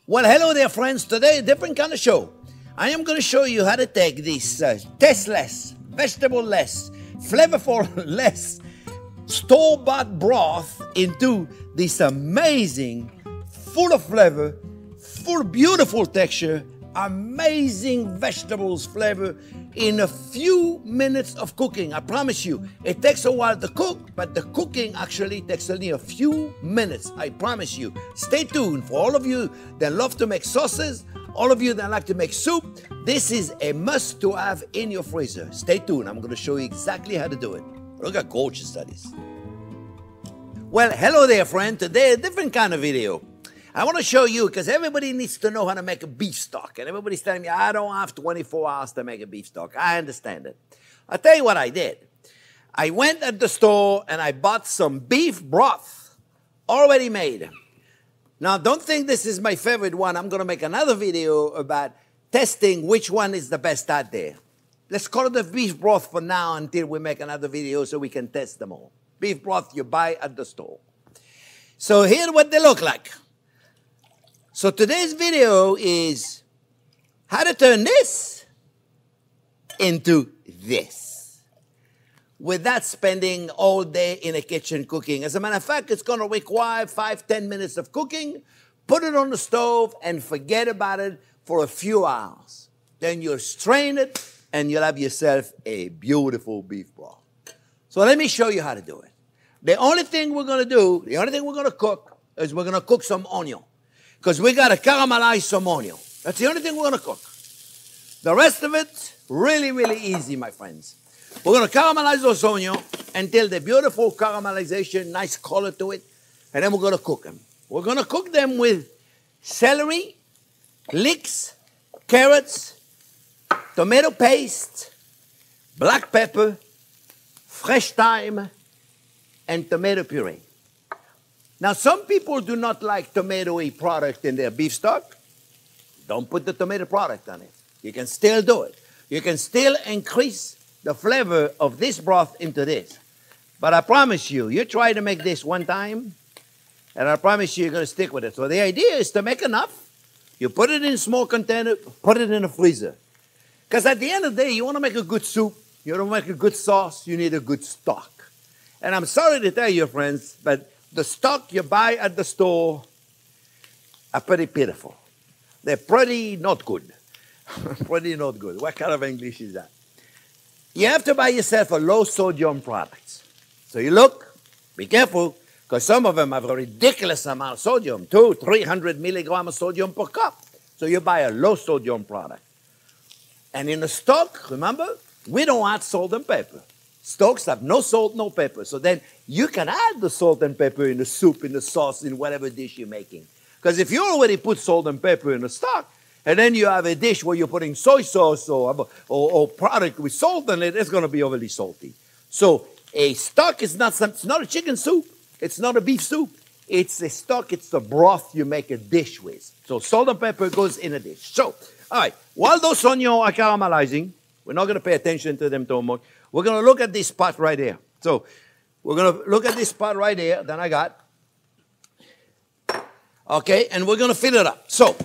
Well, hello there, friends. Today, a different kind of show. I am going to show you how to take this tasteless, vegetable-less, flavorful-less, store-bought broth into this amazing, full of flavor, full beautiful texture, amazing vegetables flavor in a few minutes of cooking. I promise you, it takes a while to cook, but the cooking actually takes only a few minutes. I promise you. Stay tuned. For all of you that love to make sauces, all of you that like to make soup, this is a must to have in your freezer. Stay tuned. I'm going to show you exactly how to do it. Look how gorgeous that is. Well, hello there, friend. Today, a different kind of video. I want to show you, because everybody needs to know how to make a beef stock. And everybody's telling me, I don't have 24 hours to make a beef stock. I understand it. I'll tell you what I did. I went at the store and I bought some beef broth, already made. Now, don't think this is my favorite one. I'm going to make another video about testing which one is the best out there. Let's call it the beef broth for now until we make another video so we can test them all. Beef broth you buy at the store. So here's what they look like. So today's video is how to turn this into this without spending all day in a kitchen cooking. As a matter of fact, it's going to require 5-10 minutes of cooking. Put it on the stove and forget about it for a few hours. Then you'll strain it and you'll have yourself a beautiful beef broth. So let me show you how to do it. The only thing we're going to do, the only thing we're going to cook is we're going to cook some onion. Because we got to caramelize some onion. That's the only thing we're going to cook. The rest of it, really, really easy, my friends. We're going to caramelize those onions until the beautiful caramelization, nice color to it, and then we're going to cook them. We're going to cook them with celery, leeks, carrots, tomato paste, black pepper, fresh thyme, and tomato puree. Now, some people do not like tomatoey product in their beef stock. Don't put the tomato product on it. You can still do it. You can still increase the flavor of this broth into this. But I promise you, you try to make this one time, and I promise you're going to stick with it. So the idea is to make enough. You put it in a small container, put it in a freezer. Because at the end of the day, you want to make a good soup, you want to make a good sauce, you need a good stock. And I'm sorry to tell you, friends, but the stock you buy at the store are pretty pitiful. They're pretty not good. Pretty not good. What kind of English is that? You have to buy yourself a low sodium product. So you look, be careful, because some of them have a ridiculous amount of sodium, 200-300 milligrams of sodium per cup. So you buy a low sodium product. And in the stock, remember, we don't add salt and pepper. Stocks have no salt, no pepper. So then you can add the salt and pepper in the soup, in the sauce, in whatever dish you're making. Because if you already put salt and pepper in the stock, and then you have a dish where you're putting soy sauce or product with salt in it, it's going to be overly salty. So a stock is it's not a chicken soup. It's not a beef soup. It's a stock. It's the broth you make a dish with. So salt and pepper goes in a dish. So, all right, while those onions are caramelizing, we're not going to pay attention to them too much. We're going to look at this pot right here. So we're going to look at this pot right here that I got. Okay, and we're going to fill it up. So,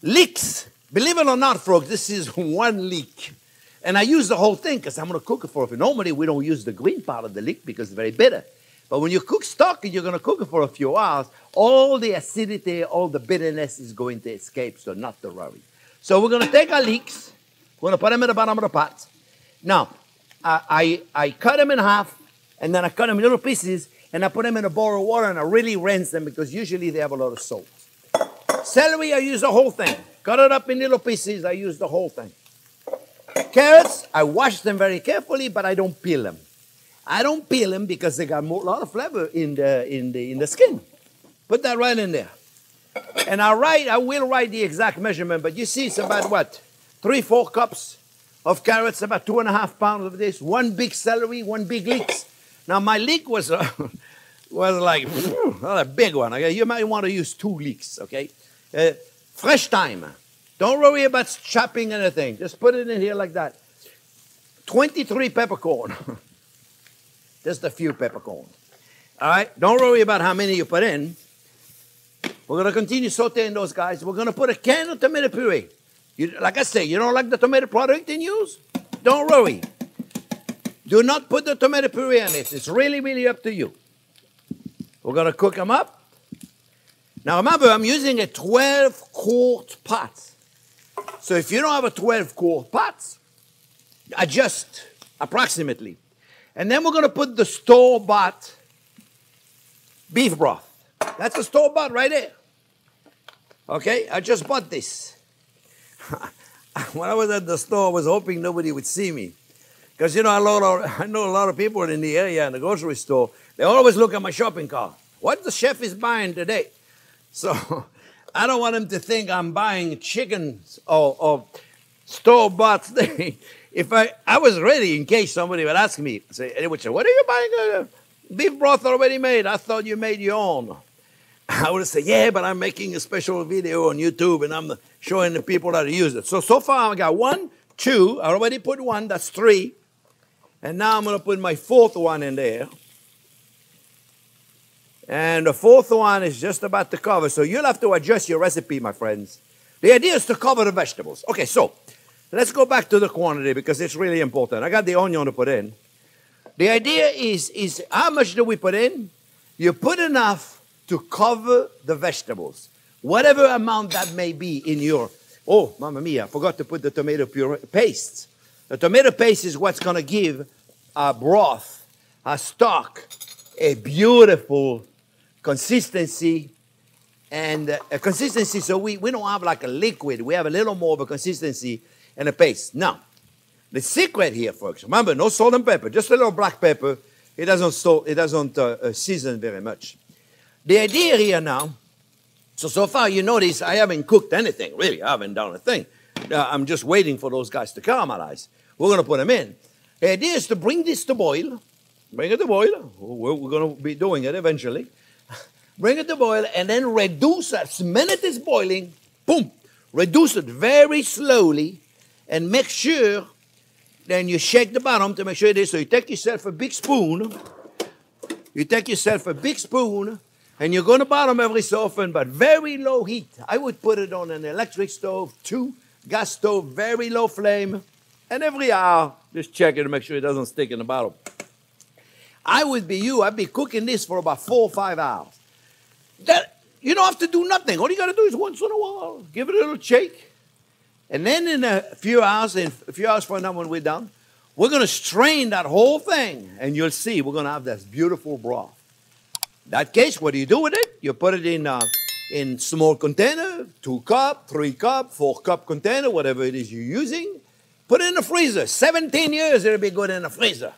leeks. Believe it or not, folks, this is one leek. And I use the whole thing because I'm going to cook it for a few. Normally, we don't use the green part of the leek because it's very bitter. But when you cook stock and you're going to cook it for a few hours, all the acidity, all the bitterness is going to escape, so not to worry. So we're going to take our leeks. We're going to put them in the bottom of the pot. Now, I cut them in half, and then I cut them in little pieces, and I put them in a bowl of water, and I really rinse them because usually they have a lot of salt. Celery, I use the whole thing. Cut it up in little pieces, I use the whole thing. Carrots, I wash them very carefully, but I don't peel them. I don't peel them because they got a lot of flavor in the skin. Put that right in there. And I will write the exact measurement, but you see it's about what? 3-4 cups of carrots, about 2.5 pounds of this, one big celery, one big leeks. Now, my leek was like not a big one. Okay? You might want to use 2 leeks, okay? Fresh thyme. Don't worry about chopping anything. Just put it in here like that. 23 peppercorn. Just a few peppercorn. All right? Don't worry about how many you put in. We're going to continue sauteing those guys. We're going to put a can of tomato puree. Like I say, you don't like the tomato product in use? Don't worry. Do not put the tomato puree on it. It's really, really up to you. We're going to cook them up. Now remember, I'm using a 12-quart pot. So if you don't have a 12-quart pot, adjust approximately. And then we're going to put the store-bought beef broth. That's the store-bought right there. Okay, I just bought this. When I was at the store, I was hoping nobody would see me. Because, you know, I know a lot of people in the area in the grocery store. They always look at my shopping cart. What the chef is buying today? So I don't want them to think I'm buying chickens or store-bought thing. If I was ready in case somebody would ask me, they would say, what are you buying? Beef broth already made. I thought you made your own. I would say, yeah, but I'm making a special video on YouTube and I'm showing the people how to use it. So far I got 1, 2. I already put 1. That's 3. And now I'm going to put my 4th one in there. And the 4th one is just about to cover. So you'll have to adjust your recipe, my friends. The idea is to cover the vegetables. Okay, so let's go back to the quantity because it's really important. I got the onion to put in. The idea is how much do we put in? You put enough to cover the vegetables. Whatever amount that may be in your... Oh, mamma mia, I forgot to put the tomato puree paste. The tomato paste is what's going to give our broth, our stock, a beautiful consistency. And a consistency so we don't have like a liquid. We have a little more of a consistency and a paste. Now, the secret here, folks, remember, no salt and pepper, just a little black pepper. It doesn't season very much. The idea here now, so far you notice I haven't cooked anything, really. I haven't done a thing. I'm just waiting for those guys to caramelize. We're going to put them in. The idea is to bring this to boil. Bring it to boil. We're going to be doing it eventually. Bring it to boil and then reduce it. The minute it's boiling, boom, reduce it very slowly and make sure then you shake the bottom to make sure it is. So you take yourself a big spoon. You take yourself a big spoon and you're going to bottom every so often, but very low heat. I would put it on an electric stove, 2, gas stove, very low flame, and every hour, just check it to make sure it doesn't stick in the bottom. I would be you. I'd be cooking this for about 4 or 5 hours. You don't have to do nothing. All you got to do is once in a while, give it a little shake. And then in a few hours from now when we're done, we're going to strain that whole thing, and you'll see we're going to have this beautiful broth. In that case, what do you do with it? You put it in small container, 2 cup, 3 cup, 4 cup container, whatever it is you're using. Put it in the freezer. 17 years, it'll be good in the freezer.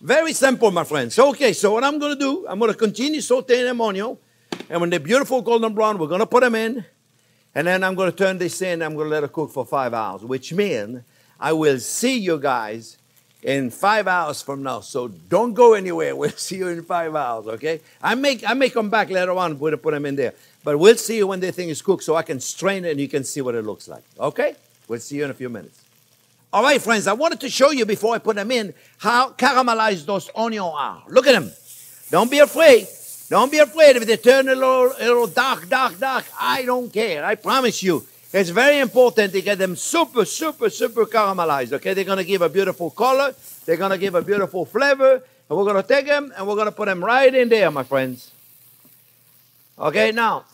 Very simple, my friends. Okay, so what I'm going to do, I'm going to continue sauteing them onion. And when they're beautiful golden brown, we're going to put them in. And then I'm going to turn this in. I'm going to let it cook for 5 hours, which means I will see you guys in 5 hours from now. So don't go anywhere. We'll see you in 5 hours, okay? I may come back later on and put them in there. But we'll see you when the thing is cooked so I can strain it and you can see what it looks like, okay? We'll see you in a few minutes. All right, friends, I wanted to show you before I put them in how caramelized those onions are. Look at them. Don't be afraid. Don't be afraid if they turn a little dark. I don't care. I promise you. It's very important to get them super caramelized, okay? They're going to give a beautiful color. They're going to give a beautiful flavor. And we're going to take them and we're going to put them right in there, my friends. Okay, now,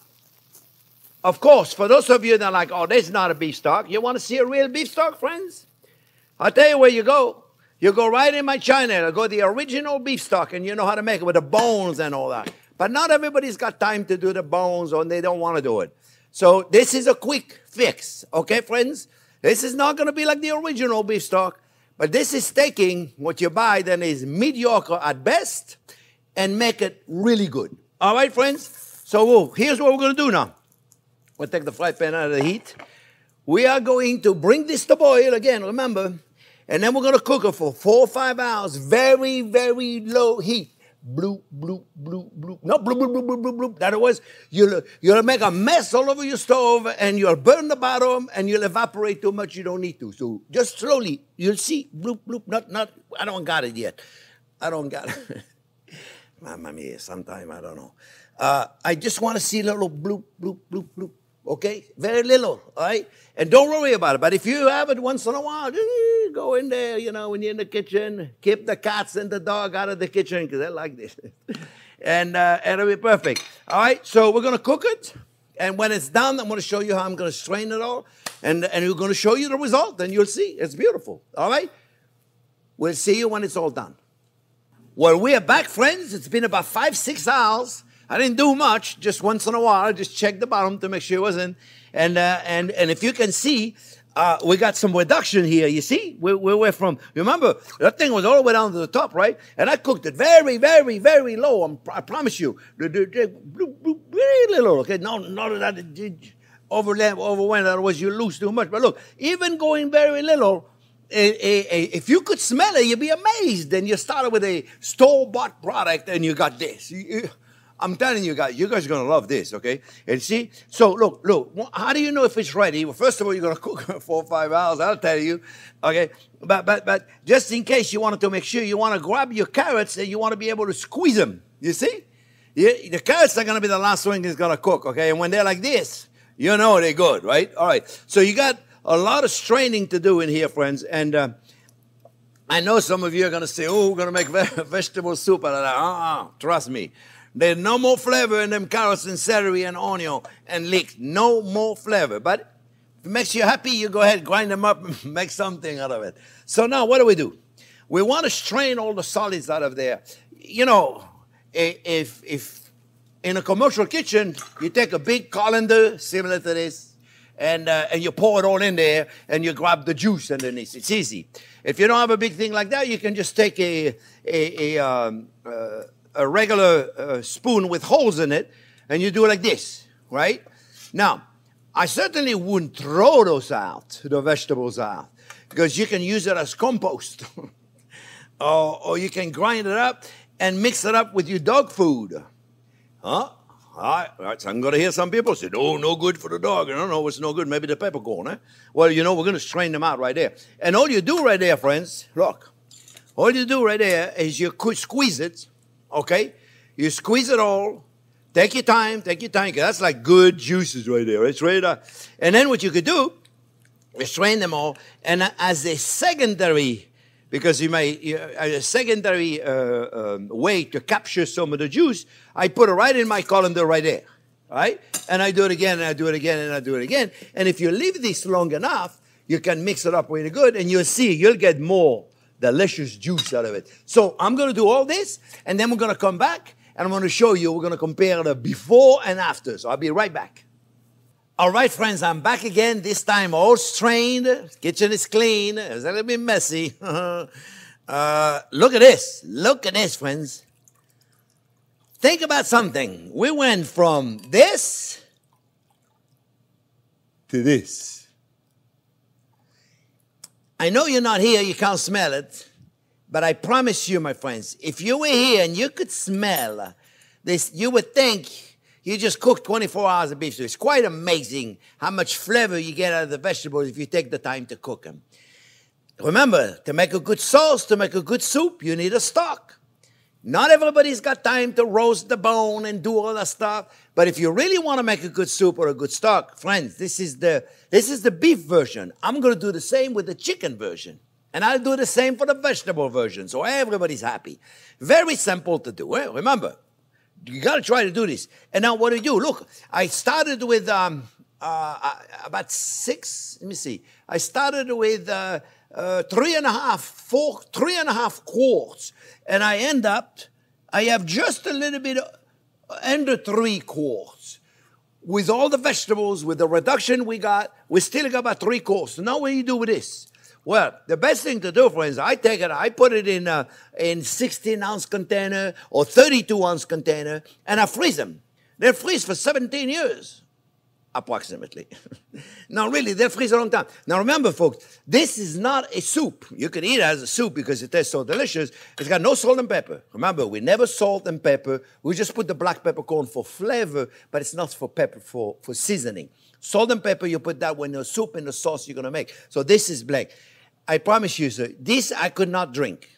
of course, for those of you that are like, oh, this is not a beef stock. You want to see a real beef stock, friends? I'll tell you where you go. You go right in my channel. Go the original beef stock, and you know how to make it with the bones and all that. But not everybody's got time to do the bones, or they don't want to do it. So this is a quick fix, okay, friends? This is not going to be like the original beef stock, but this is taking what you buy that is mediocre at best and make it really good. All right, friends? So here's what we're going to do now. We'll take the fry pan out of the heat. We are going to bring this to boil again, remember, and then we're going to cook it for 4 or 5 hours, very low heat. Bloop, bloop, bloop, bloop. No, bloop, bloop, bloop, bloop, bloop, bloop. That was, you'll make a mess all over your stove, and you'll burn the bottom, and you'll evaporate too much you don't need to. So just slowly, you'll see, bloop, bloop, not, I don't got it yet. I don't got it. Mamma mia, sometime, I don't know. I just want to see a little bloop, bloop, bloop, bloop. Okay? Very little, all right? And don't worry about it. But if you have it once in a while, go in there, you know, when you're in the kitchen. Keep the cats and the dog out of the kitchen because they like this. And it'll be perfect. All right? So we're going to cook it. And when it's done, I'm going to show you how I'm going to strain it all. And we're going to show you the result. And you'll see. It's beautiful. All right? We'll see you when it's all done. Well, we are back, friends. It's been about 5-6 hours. I didn't do much, just once in a while. I just checked the bottom to make sure it wasn't. And if you can see, we got some reduction here. You see, we went from, remember, that thing was all the way down to the top, right? And I cooked it very, very, very low. I promise you, very little. Okay, not that it overwent. Otherwise, you lose too much. But look, even going very little. If you could smell it, you'd be amazed. And you started with a store-bought product, and you got this. I'm telling you guys are going to love this, okay? And see? So, look. How do you know if it's ready? Well, first of all, you're going to cook 4 or 5 hours, I'll tell you, okay? But just in case you wanted to make sure, you want to grab your carrots and you want to be able to squeeze them. You see? The carrots are going to be the last thing that's going to cook, okay? And when they're like this, you know they're good, right? All right. So you got a lot of straining to do in here, friends. And I know some of you are going to say, oh, we're going to make vegetable soup out of that. Trust me. There's no more flavor in them carrots and celery and onion and leeks. No more flavor. But if it makes you happy, you go ahead, grind them up and make something out of it. So now what do? We want to strain all the solids out of there. You know, if in a commercial kitchen, you take a big colander similar to this, and you pour it all in there, and you grab the juice underneath. It's easy. If you don't have a big thing like that, you can just take a regular spoon with holes in it, and you do it like this, right? Now, I certainly wouldn't throw those out, the vegetables out, because you can use it as compost. or you can grind it up and mix it up with your dog food. Huh? All right, so I'm going to hear some people say, oh, no good for the dog. I don't know what's no good. Maybe the peppercorn, eh? Well, you know, we're going to strain them out right there. And all you do right there, friends, look. All you do right there is you squeeze it. Okay, you squeeze it all. Take your time, because that's like good juices right there. It's ready to, and then what you could do is strain them all, and as a secondary, because as a secondary way to capture some of the juice, I put it right in my colander right there, right? And I do it again, and I do it again, and I do it again. And if you leave this long enough, you can mix it up really good, and you'll get more delicious juice out of it. So I'm going to do all this, and then we're going to come back, and I'm going to show you, we're going to compare the before and after. So I'll be right back. All right, friends, I'm back again, this time all strained. Kitchen is clean. It's a little bit messy. Look at this. Look at this, friends. Think about something. We went from this to this. I know you're not here, you can't smell it, but I promise you, my friends, if you were here and you could smell this, you would think you just cooked 24 hours of beef stew. It's quite amazing how much flavor you get out of the vegetables if you take the time to cook them. Remember, to make a good sauce, to make a good soup, you need a stock. Not everybody's got time to roast the bone and do all that stuff. But if you really want to make a good soup or a good stock, friends, this is the beef version. I'm going to do the same with the chicken version. And I'll do the same for the vegetable version. So everybody's happy. Very simple to do. Eh? Remember, you got to try to do this. And now what do? Look, I started with about 6, let me see. I started with 3.5 quarts. And I have just a little bit under 3 quarts. With all the vegetables, with the reduction we still got about 3 quarts. So now what do you do with this? Well, the best thing to do, friends, I put it in 16-ounce container or 32-ounce container, and I freeze them. They freeze for 17 years. Approximately. Now, really, they freeze a long time. Now, remember, folks, this is not a soup. You can eat it as a soup because it tastes so delicious. It's got no salt and pepper. Remember, we never salt and pepper. We just put the black peppercorn for flavor, but it's not for pepper, for seasoning. Salt and pepper, you put that when the soup and the sauce you're going to make. So this is black. I promise you, sir, this I could not drink.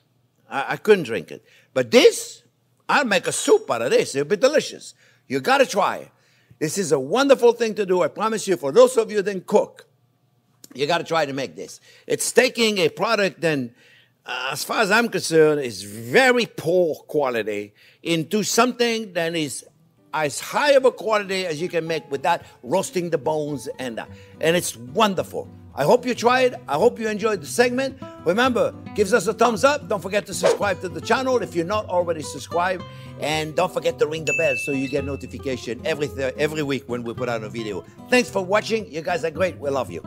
I couldn't drink it. But this, I'll make a soup out of this. It'll be delicious. You got to try it. This is a wonderful thing to do. I promise you, for those of you that didn't cook, you got to try to make this. It's taking a product that, as far as I'm concerned, is very poor quality into something that is as high of a quality as you can make without roasting the bones and it's wonderful. I hope you try it. I hope you enjoyed the segment. Remember, give us a thumbs up. Don't forget to subscribe to the channel if you're not already subscribed. And don't forget to ring the bell so you get notification every week when we put out a video. Thanks for watching. You guys are great. We love you.